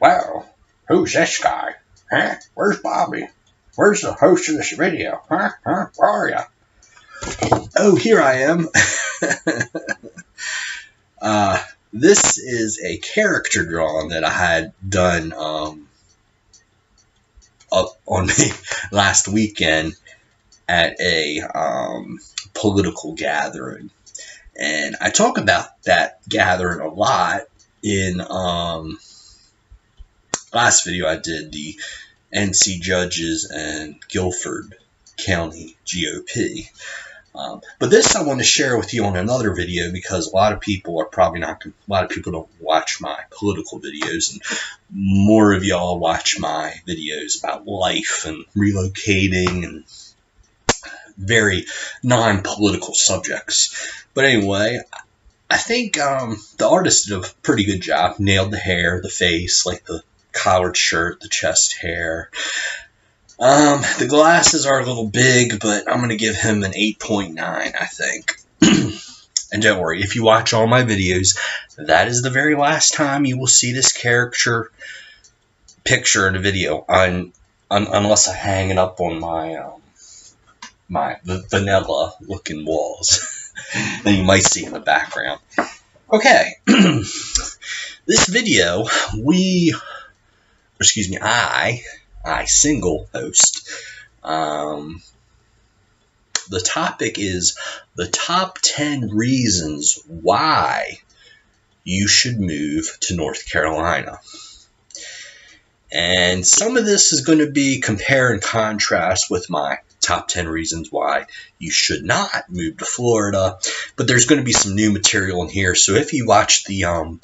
Well, who's this guy? Huh? Where's Bobby? Where's the host of this video? Huh? Where are ya? Oh, here I am. This is a character drawing that I had done up on me last weekend at a political gathering. And I talk about that gathering a lot in last video I did, the NC Judges and Guilford County GOP. But this I want to share with you on another video because a lot of people are probably not, a lot of people don't watch my political videos, and more of y'all watch my videos about life and relocating and very non-political subjects. But anyway, I think the artist did a pretty good job. Nailed the hair, the face, like the collared shirt, the chest hair. The glasses are a little big, but I'm going to give him an 8.9, I think. And don't worry, if you watch all my videos, that is the very last time you will see this character picture in a video, unless I hang it up on my my vanilla-looking walls. Then you might see in the background. Okay, this video, I single host. The topic is the top 10 reasons why you should move to North Carolina. And some of this is going to be compare and contrast with my top 10 reasons why you should not move to Florida. But there's going to be some new material in here. So if you watch the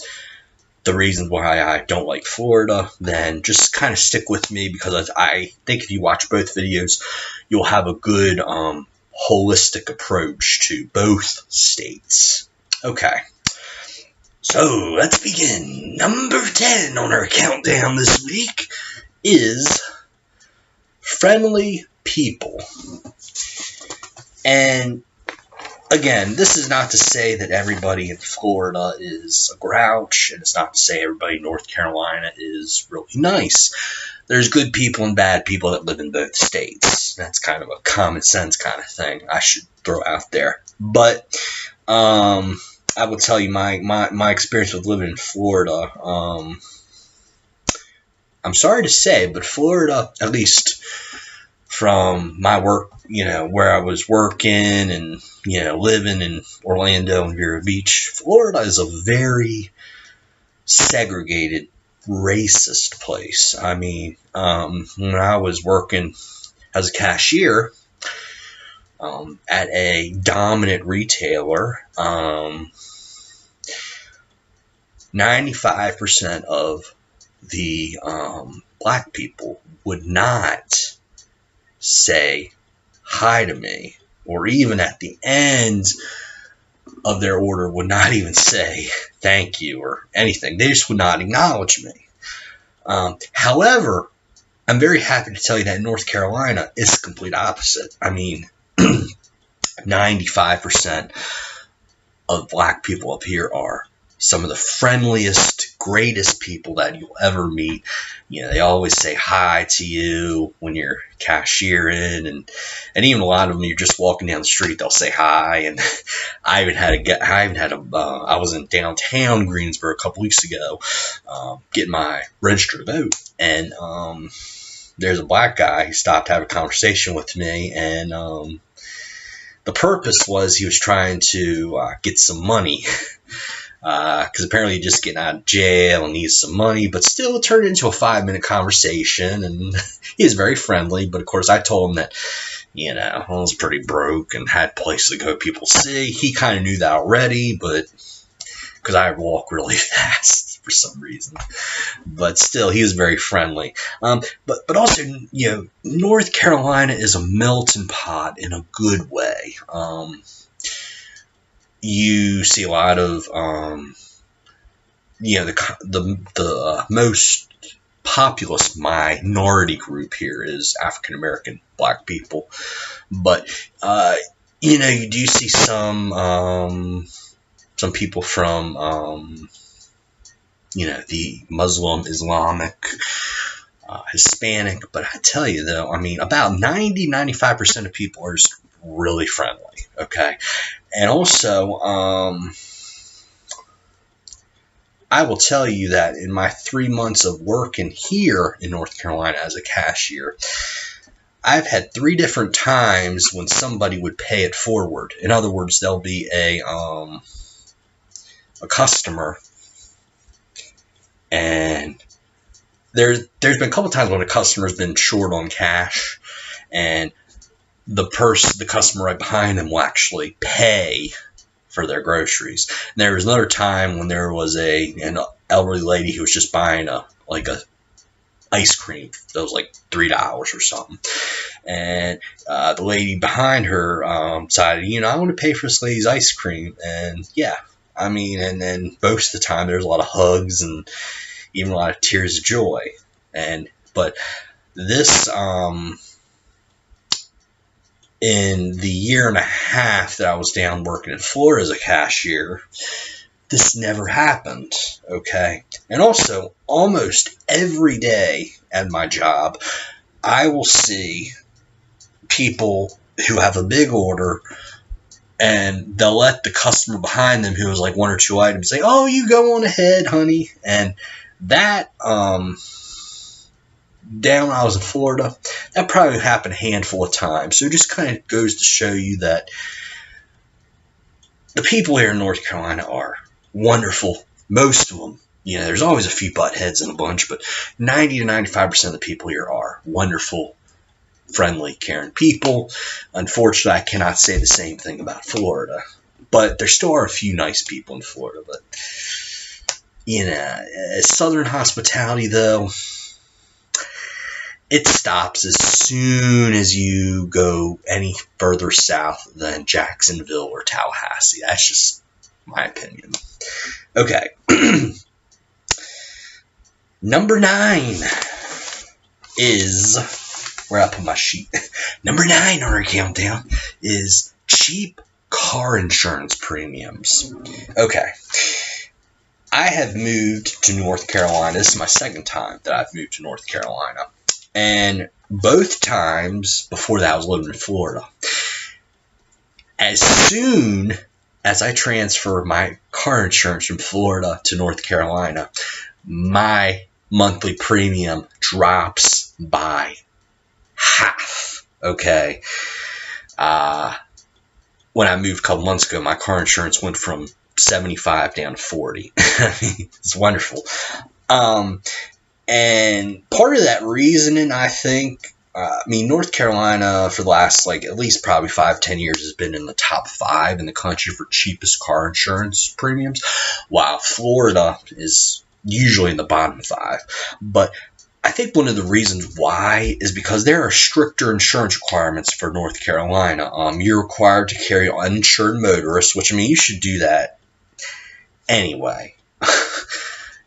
reasons why I don't like Florida, then just kind of stick with me, because I think if you watch both videos, you'll have a good holistic approach to both states. Okay, so let's begin. Number 10 on our countdown this week is friendly people. And again, this is not to say that everybody in Florida is a grouch, and it's not to say everybody in North Carolina is really nice. There's good people and bad people that live in both states. That's kind of a common sense kind of thing I should throw out there. But I will tell you my experience with living in Florida. I'm sorry to say, but Florida, at least from my work, where I was working and, living in Orlando and Vero Beach, Florida is a very segregated, racist place. I mean, when I was working as a cashier at a dominant retailer, 95% of the black people would not say hi to me, or even at the end of their order would not even say thank you or anything. They just would not acknowledge me. However, I'm very happy to tell you that in North Carolina, it's the complete opposite. I mean, 95% of black people up here are some of the friendliest, greatest people that you'll ever meet. They always say hi to you when you're cashiering, and even a lot of them, you're just walking down the street, they'll say hi. And I was in downtown Greensboro a couple weeks ago, getting my register to vote, and there's a black guy who stopped to have a conversation with me, and the purpose was he was trying to get some money. Because apparently just getting out of jail and needs some money, but still it turned into a 5-minute conversation, and he was very friendly. But of course I told him that, I was pretty broke and had places to go people see. He kind of knew that already, but because I walk really fast for some reason, but still he was very friendly. But also, North Carolina is a melting pot in a good way. You see a lot of, the most populous minority group here is African American black people, but you do see some people from the Muslim, Islamic, Hispanic. But I tell you, though, I mean, about 90-95% of people are just really friendly, okay? And also, I will tell you that in my 3 months of working here in North Carolina as a cashier, I've had 3 different times when somebody would pay it forward. In other words, there'll be a customer, and there's been a couple times when a customer's been short on cash, and the customer right behind them will actually pay for their groceries. And there was another time when there was an elderly lady who was just buying a ice cream that was like $3 or something, and the lady behind her decided, I want to pay for this lady's ice cream. And yeah, I mean, and then most of the time there's a lot of hugs and even a lot of tears of joy. But this in the year and a half that I was down working in Florida as a cashier, this never happened, okay? And also, almost every day at my job, I will see people who have a big order, and they'll let the customer behind them who has like 1 or 2 items say, "Oh, you go on ahead, honey." And that, down when I was in Florida, that probably happened a handful of times. So it just kind of goes to show you that the people here in North Carolina are wonderful. Most of them. There's always a few butt heads in a bunch, but 90-95% of the people here are wonderful, friendly, caring people. Unfortunately, I cannot say the same thing about Florida, but there still are a few nice people in Florida. But Southern hospitality, though, it stops as soon as you go any further south than Jacksonville or Tallahassee. That's just my opinion. Okay. Number 9 is, where I put my sheet, number 9 on our countdown is cheap car insurance premiums. Okay. I have moved to North Carolina. This is my second time that I've moved to North Carolina. And both times before that, I was living in Florida. As soon as I transfer my car insurance from Florida to North Carolina, my monthly premium drops by half. Okay. When I moved a couple months ago, my car insurance went from $75 down to $40. It's wonderful. And part of that reasoning, I think, North Carolina for the last, at least probably 5-10 years has been in the top 5 in the country for cheapest car insurance premiums, while Florida is usually in the bottom 5. But I think one of the reasons why is because there are stricter insurance requirements for North Carolina. You're required to carry uninsured motorists, which, you should do that anyway.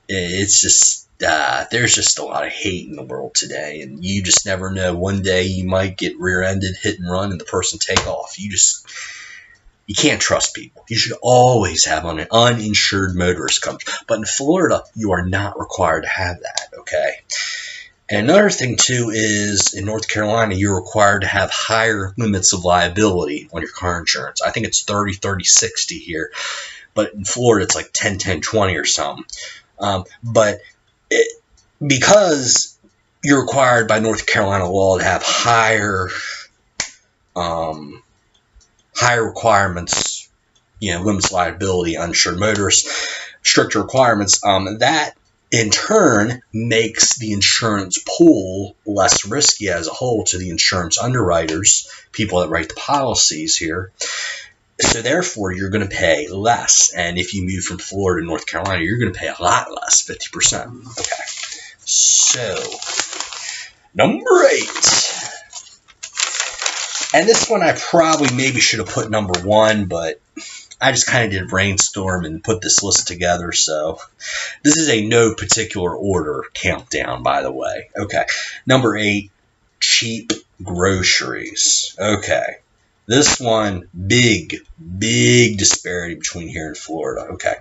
It's just... there's just a lot of hate in the world today, and you just never know. One day you might get rear-ended, hit and run, and the person take off. You can't trust people. You should always have an uninsured motorist coverage. But in Florida, you are not required to have that, okay? And another thing, too, is in North Carolina, you're required to have higher limits of liability on your car insurance. I think it's 30, 30, 60 here. But in Florida, it's like 10, 10, 20 or something. Because you're required by North Carolina law to have higher requirements, limits of liability, uninsured motorists, stricter requirements, that in turn makes the insurance pool less risky as a whole to the insurance underwriters, people that write the policies here. So therefore, you're going to pay less. And if you move from Florida to North Carolina, you're going to pay a lot less, 50%. Okay. So, number 8. And this one I probably maybe should have put number 1, but I just kind of did a brainstorm and put this list together. So, this is a no particular order countdown, by the way. Okay. Number 8, cheap groceries. Okay. This one, big disparity between here and Florida. Okay.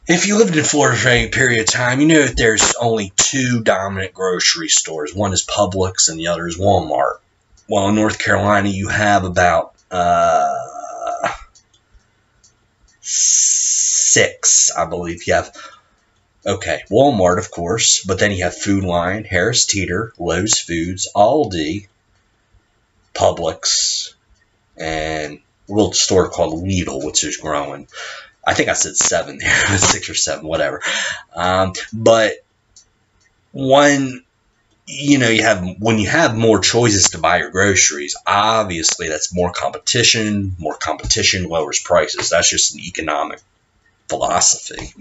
If you lived in Florida for any period of time, you know that there's only two dominant grocery stores. One is Publix and the other is Walmart. Well, in North Carolina, you have about six, I believe. You have, okay, Walmart, of course, but then you have Food Lion, Harris Teeter, Lowe's Foods, Aldi, Publix, and a little store called Lidl, which is growing. I think I said seven there, 6 or 7, whatever. But when you have more choices to buy your groceries, obviously that's more competition. More competition lowers prices. That's just an economic philosophy,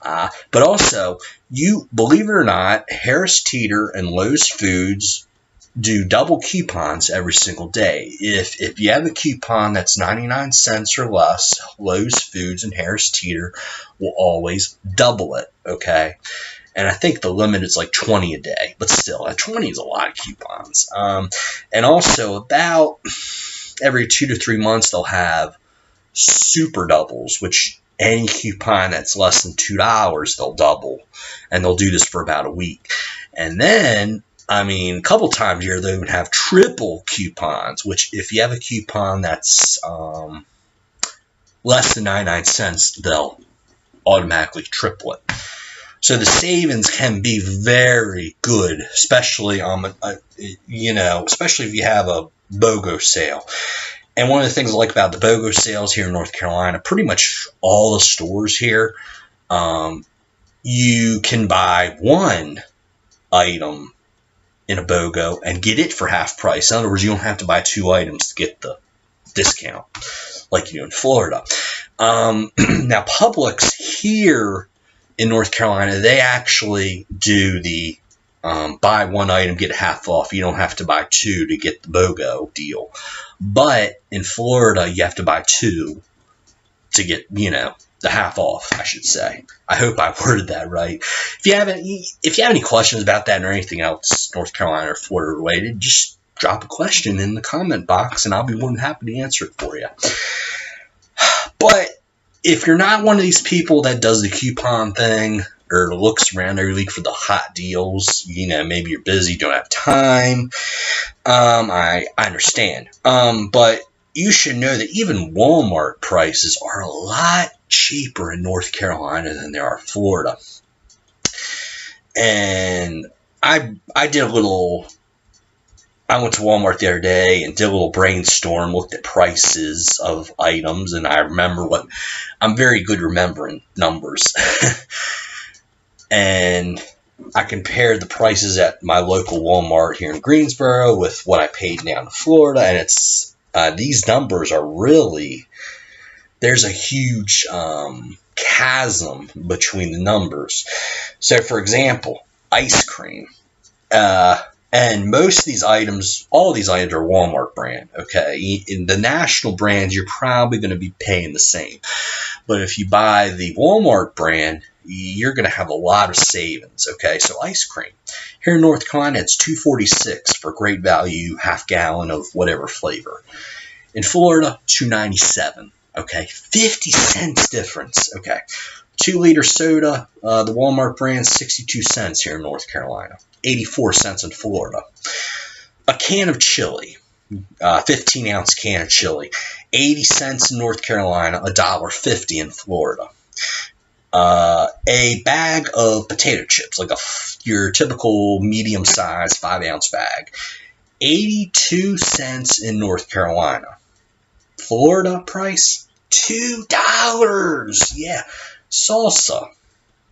But also, believe it or not, Harris Teeter and Lowe's Foods do double coupons every single day. If you have a coupon that's 99 cents or less, Lowe's Foods and Harris Teeter will always double it, okay? And I think the limit is like 20 a day, but still, 20 is a lot of coupons. And also, about every 2 to 3 months, they'll have super doubles, which any coupon that's less than $2, they'll double. And they'll do this for about a week. And then, a couple times a year, they would have triple coupons, which if you have a coupon that's less than 99 cents, they'll automatically triple it. So the savings can be very good, especially especially if you have a BOGO sale. And one of the things I like about the BOGO sales here in North Carolina, pretty much all the stores here, you can buy one item in a BOGO and get it for half price. In other words, you don't have to buy 2 items to get the discount like you do in Florida. Now, Publix here in North Carolina, they actually do the buy one item, get half off. You don't have to buy 2 to get the BOGO deal. But in Florida, you have to buy 2 to get, the half off, I should say. I hope I worded that right. If you have any questions about that or anything else North Carolina or Florida related, just drop a question in the comment box and I'll be more than happy to answer it for you. But if you're not one of these people that does the coupon thing or looks around every week for the hot deals, maybe you're busy, don't have time, I understand. But you should know that even Walmart prices are a lot cheaper in North Carolina than they are in Florida. And I went to Walmart the other day and did a little brainstorm, looked at prices of items, and I remember I'm very good remembering numbers. And I compared the prices at my local Walmart here in Greensboro with what I paid down in Florida, and it's these numbers are really, there's a huge chasm between the numbers. So, for example, ice cream. And most of these items, all of these items are Walmart brand, okay? In the national brands, you're probably going to be paying the same. But if you buy the Walmart brand, you're going to have a lot of savings, okay? So ice cream. Here in North Carolina, it's $2.46 for great value, half gallon of whatever flavor. In Florida, $2.97, okay? 50 cents difference, okay? 2-liter soda, the Walmart brand, 62 cents here in North Carolina. 84 cents in Florida. A can of chili, 15-ounce can of chili, 80 cents in North Carolina, $1.50 in Florida. A bag of potato chips, like your typical medium-sized 5-ounce bag, 82 cents in North Carolina. Florida price, $2. Yeah. Salsa.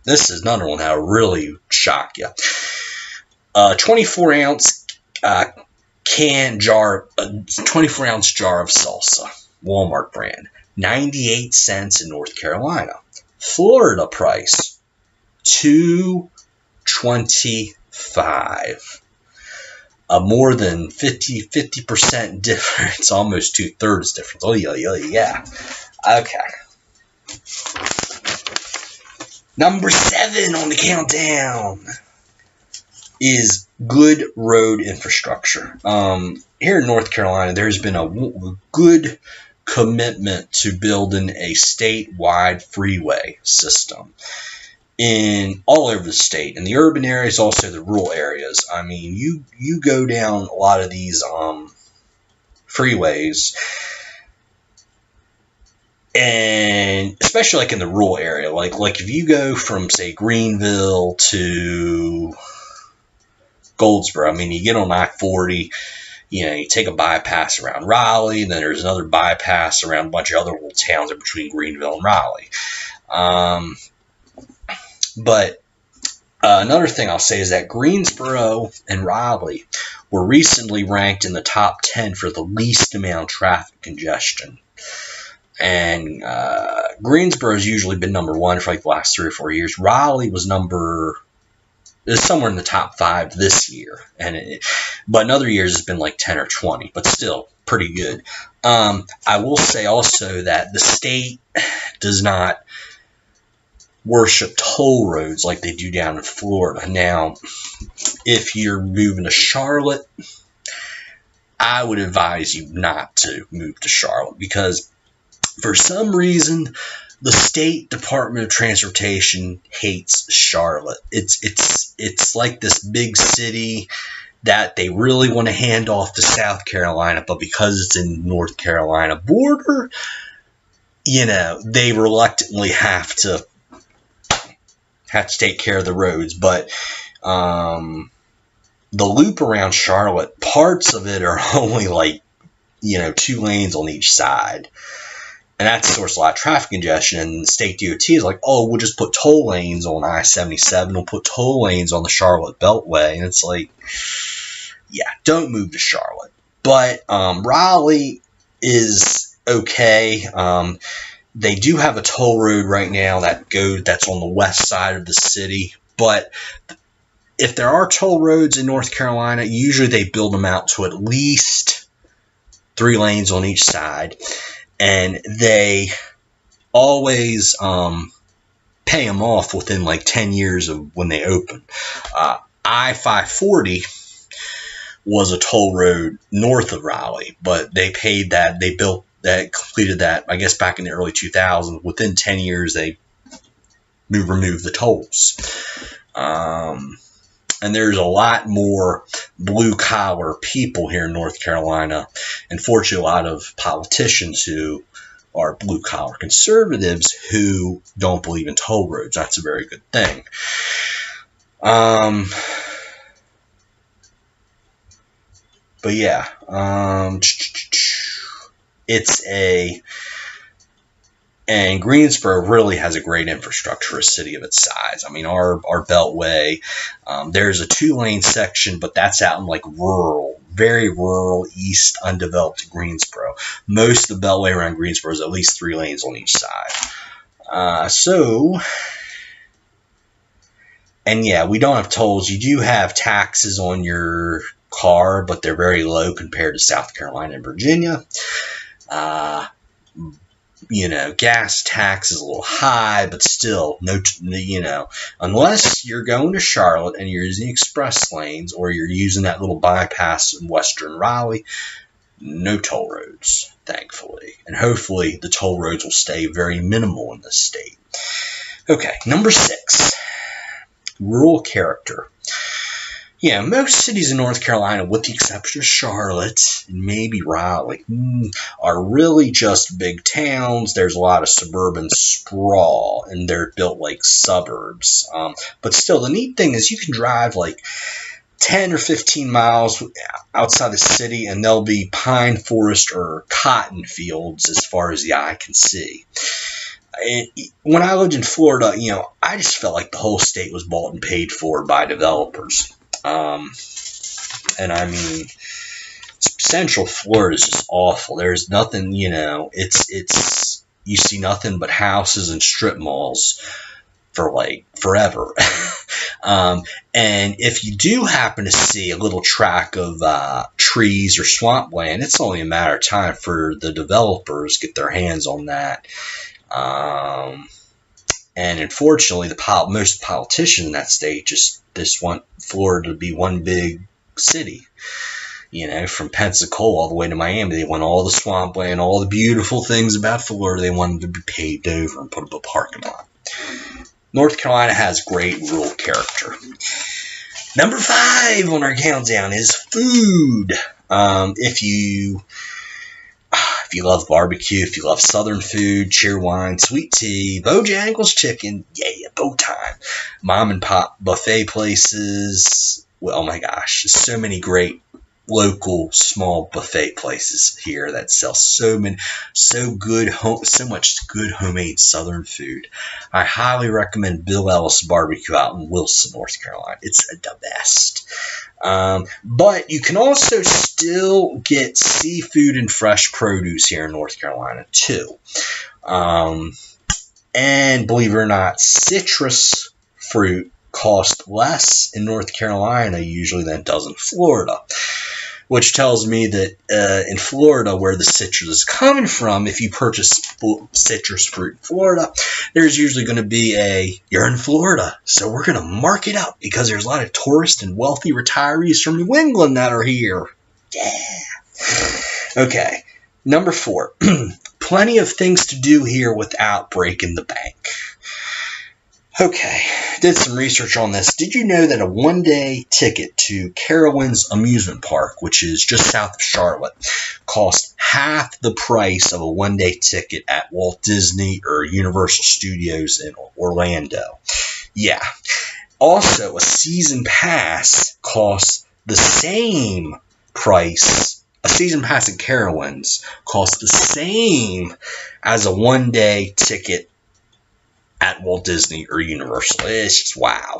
This is another one that'll really shock you. 24-ounce 24-ounce jar of salsa, Walmart brand, 98 cents in North Carolina. Florida price, $2.25. More than 50% difference, almost 2/3 difference. Oh yeah. Okay. Number 7 on the countdown is good road infrastructure. Here in North Carolina, there's been a good commitment to building a statewide freeway system in all over the state, in the urban areas, also the rural areas. I mean, you go down a lot of these freeways, and especially like in the rural area, like if you go from, say, Greenville to Goldsboro, I mean, you get on I-40, you take a bypass around Raleigh, and then there's another bypass around a bunch of other little towns in between Greenville and Raleigh. But another thing I'll say is that Greensboro and Raleigh were recently ranked in the top 10 for the least amount of traffic congestion. And Greensboro's usually been number 1 for like the last 3 or 4 years. Raleigh was somewhere in the top 5 this year, but in other years it's been like 10 or 20, but still pretty good. I will say also that the state does not worship toll roads like they do down in Florida. Now, if you're moving to Charlotte, I would advise you not to move to Charlotte, because for some reason the State Department of Transportation hates Charlotte. It's like this big city that they really want to hand off to South Carolina, but because it's in North Carolina border, they reluctantly have to take care of the roads. But the loop around Charlotte, parts of it are only like 2 lanes on each side. And that's a source of a lot of traffic congestion. And the state DOT is like, oh, we'll just put toll lanes on I-77. We'll put toll lanes on the Charlotte Beltway. And it's like, yeah, don't move to Charlotte. But Raleigh is okay. They do have a toll road right now that's on the west side of the city. But if there are toll roads in North Carolina, usually they build them out to at least 3 lanes on each side. And they always pay them off within like 10 years of when they open. I-540 was a toll road north of Raleigh, but they paid that. They built that, completed that, I guess, back in the early 2000s. Within 10 years, they removed the tolls. And there's a lot more blue-collar people here in North Carolina, and fortunately a lot of politicians who are blue-collar conservatives who don't believe in toll roads. That's a very good thing. But yeah, and Greensboro really has a great infrastructure for a city of its size. I mean, our Beltway, there's a 2-lane section, but that's out in like very rural, east, undeveloped Greensboro. Most of the Beltway around Greensboro is at least 3 lanes on each side. And yeah, we don't have tolls. You do have taxes on your car, but they're very low compared to South Carolina and Virginia. Gas tax is a little high, but still, unless you're going to Charlotte and you're using express lanes or you're using that little bypass in western Raleigh, no toll roads, thankfully. And hopefully the toll roads will stay very minimal in this state. Okay, number 6, rural character. Yeah, most cities in North Carolina, with the exception of Charlotte and maybe Raleigh, are really just big towns. There's a lot of suburban sprawl, and they're built like suburbs. But still, the neat thing is you can drive like 10 or 15 miles outside the city, and there'll be pine forest or cotton fields as far as the eye can see. When I lived in Florida, I just felt like the whole state was bought and paid for by developers. And I mean, Central Florida is just awful. There's nothing, it's you see nothing but houses and strip malls for like forever. And if you do happen to see a little tract of trees or swampland, it's only a matter of time for the developers to get their hands on that. And unfortunately, most politicians in that state just want Florida to be one big city. from Pensacola all the way to Miami. They want all the swampland, all the beautiful things about Florida. They wanted to be paved over and put up a parking lot. North Carolina has great rural character. Number 5 on our countdown is food. If you love barbecue, if you love Southern food, cheer wine, sweet tea, Bojangles chicken, yeah, bow time. Mom and pop buffet places. Well, oh my gosh, there's so many great local small buffet places here that sell so much good homemade Southern food. I highly recommend Bill Ellis Barbecue out in Wilson, North Carolina. It's the best. But you can also still get seafood and fresh produce here in North Carolina too. And believe it or not, citrus fruit costs less in North Carolina usually than it does in Florida. Which tells me that in Florida, where the citrus is coming from, if you purchase citrus fruit in Florida, there's usually going to be you're in Florida, so we're going to mark it up because there's a lot of tourists and wealthy retirees from New England that are here. Yeah. Okay, number 4. Plenty of things to do here without breaking the bank. Okay, did some research on this. Did you know that a one-day ticket to Carowinds amusement park, which is just south of Charlotte, costs half the price of a one-day ticket at Walt Disney or Universal Studios in Orlando? Yeah. Also, a season pass costs the same price. A season pass at Carowinds costs the same as a one-day ticket at Walt Disney or Universal. It's just wow.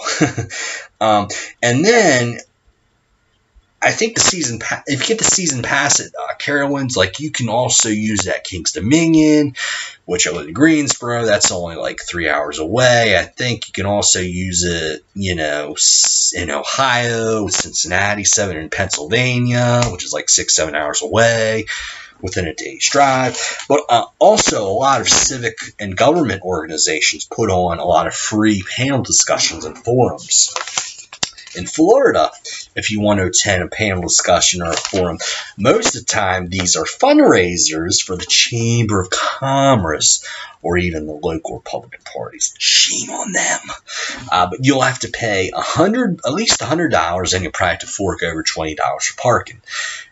And then I think if you get the season pass at Carowinds, you can also use that King's Dominion, which I live in Greensboro. That's only 3 hours away. I think you can also use it, in Ohio, Cincinnati, 7 in Pennsylvania, which is 6-7 hours away, within a day's drive. But also a lot of civic and government organizations put on a lot of free panel discussions and forums. In Florida, if you want to attend a panel discussion or a forum, most of the time these are fundraisers for the Chamber of Commerce or even the local Republican parties. Shame on them. But you'll have to pay at least $100, and you'll probably have to fork over $20 for parking.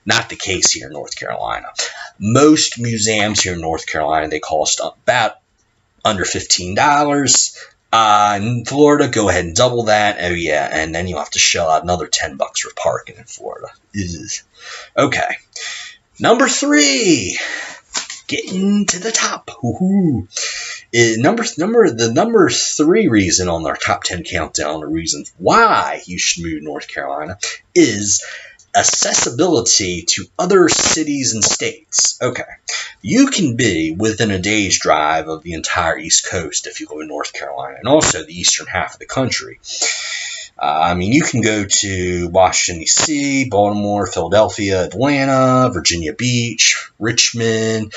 Not the case here in North Carolina. Most museums here in North Carolina, they cost about under $15. In Florida, go ahead and double that. Oh yeah, and then you'll have to shell out another $10 for parking in Florida. Okay, number 3, getting to the top. The number 3 reason on our top 10 countdown of reasons why you should move to North Carolina is accessibility to other cities and states. Okay, you can be within a day's drive of the entire East Coast if you live in North Carolina, and also the eastern half of the country. You can go to Washington, D.C., Baltimore, Philadelphia, Atlanta, Virginia Beach, Richmond,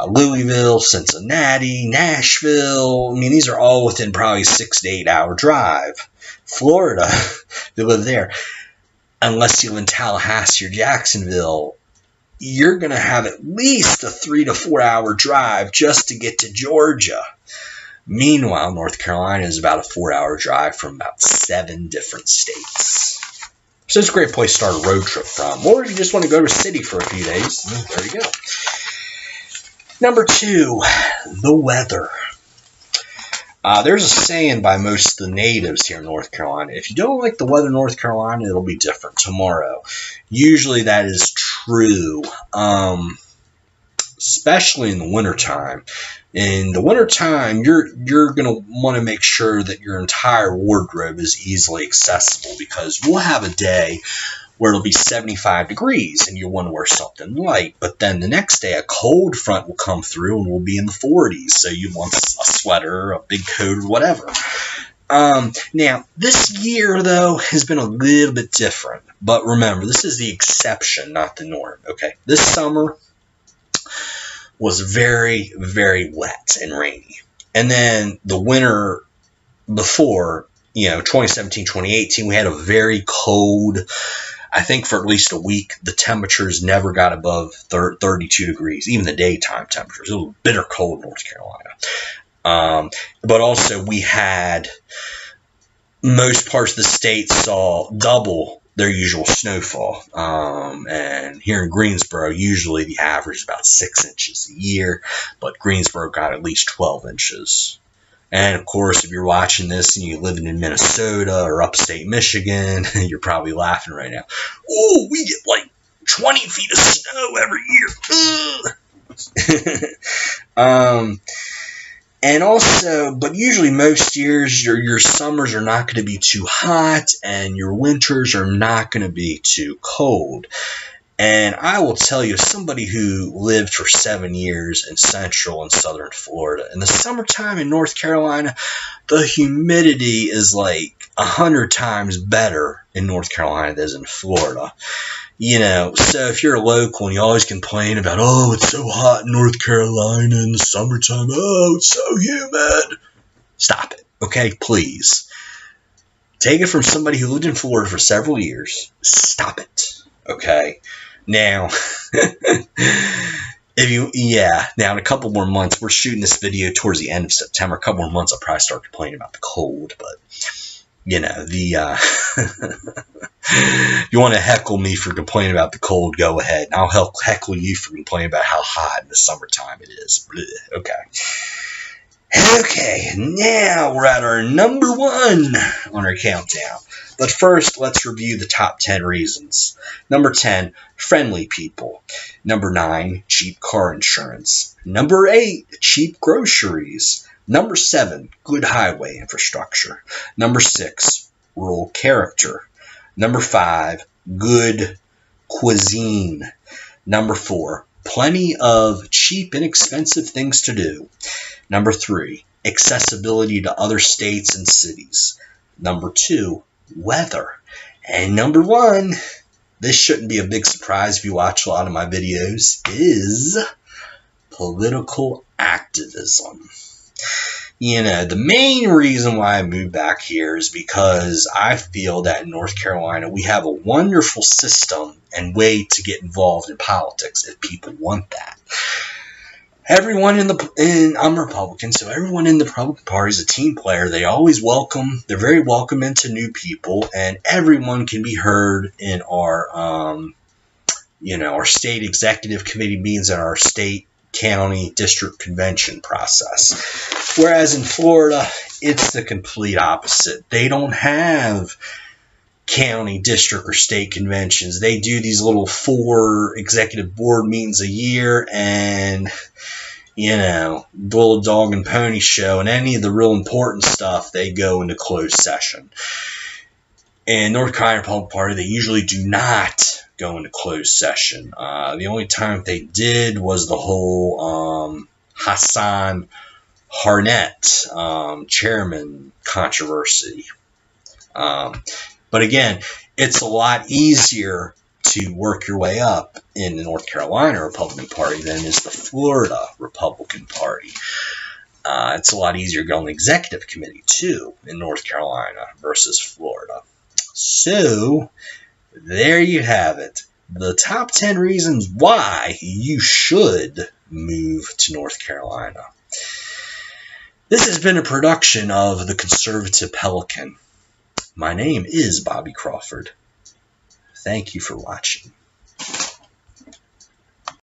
Louisville, Cincinnati, Nashville. These are all within probably 6 to 8 hour drive. Florida, if you live there, unless you live in Tallahassee or Jacksonville, you're going to have at least a 3 to 4 hour drive just to get to Georgia. Meanwhile, North Carolina is about a 4 hour drive from about 7 different states. So it's a great place to start a road trip from. Or if you just want to go to a city for a few days, there you go. Number 2, the weather. There's a saying by most of the natives here in North Carolina: if you don't like the weather in North Carolina, it'll be different tomorrow. Usually that is true, especially in the wintertime. In the wintertime, you're going to want to make sure that your entire wardrobe is easily accessible, because we'll have a day where it'll be 75 degrees and you'll want to wear something light. But then the next day, a cold front will come through and we'll be in the 40s. So you want a sweater, a big coat, or whatever. Now, this year, though, has been a little bit different. But remember, this is the exception, not the norm. Okay, this summer was very, very wet and rainy. And then the winter before, 2017, 2018, we had a very cold, I think for at least a week, the temperatures never got above 32 degrees, even the daytime temperatures. It was bitter cold in North Carolina. But also we had most parts of the state saw double their usual snowfall. And here in Greensboro, usually the average is about 6 inches a year, but Greensboro got at least 12 inches. And of course, if you're watching this and you're living in Minnesota or upstate Michigan, you're probably laughing right now. Oh, we get like 20 feet of snow every year. And also, but usually most years, your summers are not going to be too hot and your winters are not going to be too cold. And I will tell you, somebody who lived for 7 years in central and southern Florida, in the summertime in North Carolina, the humidity is like 100 times better in North Carolina than it is in Florida. You know, so if you're a local and you always complain about, oh, it's so hot in North Carolina in the summertime, oh, it's so humid. Stop it, okay, please. Take it from somebody who lived in Florida for several years. Stop it, okay? Now, now in a couple more months, we're shooting this video towards the end of September. A couple more months, I'll probably start complaining about the cold, but you know, you want to heckle me for complaining about the cold, go ahead. And I'll heckle you for complaining about how hot in the summertime it is. Okay. Okay, now we're at our number 1 on our countdown. But first, let's review the top 10 reasons. Number 10, friendly people. Number 9, cheap car insurance. Number 8, cheap groceries. Number 7, good highway infrastructure. Number 6, rural character. Number 5, good cuisine. Number 4, plenty of cheap and expensive things to do. Number 3, accessibility to other states and cities. Number 2, weather. And number 1, this shouldn't be a big surprise if you watch a lot of my videos, is political activism. You know, the main reason why I moved back here is because I feel that in North Carolina we have a wonderful system and way to get involved in politics if people want that. Everyone I'm Republican, so everyone in the Republican Party is a team player. They're very welcoming to new people, and everyone can be heard in our, our state executive committee meetings and our state, county, district convention process. Whereas in Florida, it's the complete opposite. They don't have county, district, or state conventions. They do these little 4 executive board meetings a year, and the little dog and pony show, and any of the real important stuff, they go into closed session. In North Carolina Republican Party, they usually do not go into closed session. The only time they did was the whole Hassan Harnett chairman controversy. But again, it's a lot easier to work your way up in the North Carolina Republican Party than is the Florida Republican Party. It's a lot easier to go on the executive committee, too, in North Carolina versus Florida. So, there you have it. The top 10 reasons why you should move to North Carolina. This has been a production of the Conservative Pelican. My name is Bobby Crawford. Thank you for watching.